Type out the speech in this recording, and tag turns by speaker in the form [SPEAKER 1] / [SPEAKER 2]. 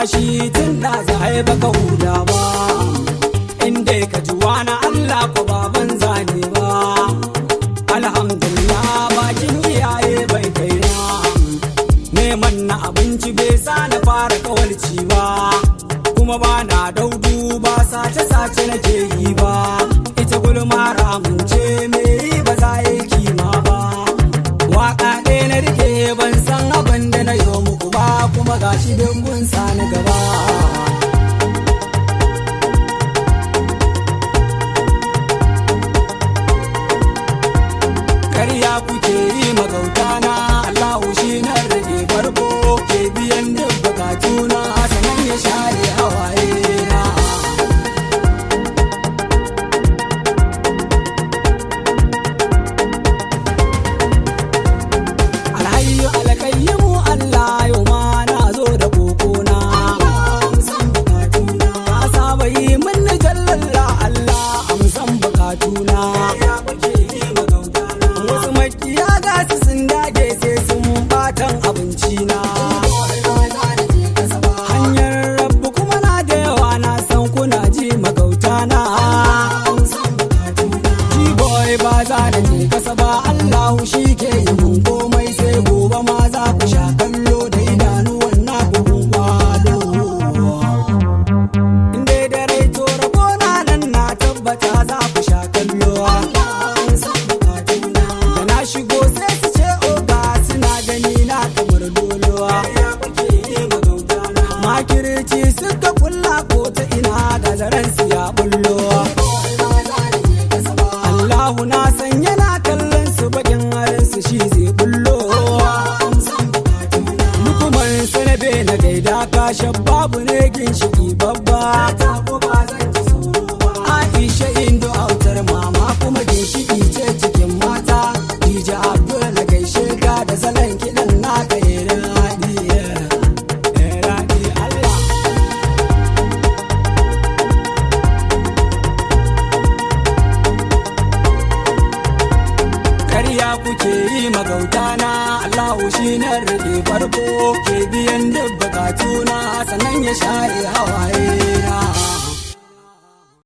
[SPEAKER 1] numfashi tun da zai baka huda ba, inda ka ji wani Allah ko baban zane ba. Alhamdulillah bakin iyaye bai kai na, neman na abinci bai sa na fara kawalci ba, kuma ba na daudu ba sace-sace nake yi ba. Ita gulma ramun ce me yi ba za yi kima ba, waka ɗaya na rike ban san abin da na yi muku ba, kuma gashi dungun sani gaba. Karya kuke yi magauta na, Allahu shi na rage farko ke biyan duk bukatuna, sanan ya share hawaye na. Alhayyu alkayyimu Allah yau ma na zo da kokona, ka saba yi min jallalla Allah amsan bukatuna. Wasu makiya gasu sun dage sai sun batan abinci na, hanyar rabu kuma na da yawa na san kuna ji magauta na. G-boy ba za da je kasa ba, Allahu shi ke yi mun komai, sai gobe ma za ku sha kallo da idanuwan na bugun kwado. Inda da rai to rabona nan na tabbata za ku sha kallo. Da na shigo sai su ce oga suna gani na kamar dolowa. Makirci suka kulla ko ta ina da zaren su ya bullo. Allahu na san yana kallon su, bakin harin su shi zai bullo. Lukuman sanabe na gaida kashe babu ne ginshiki babba. Aisha Indo autar mama kuma ginshiki ce cikin mata. DJ Abdul na gaishe ka da salon kiɗan naka irin haɗi. Allah. Karya kuke yi magauta na, Allahu shi na rage farko ke biyan duk bukatuna, sannan ya share hawaye na.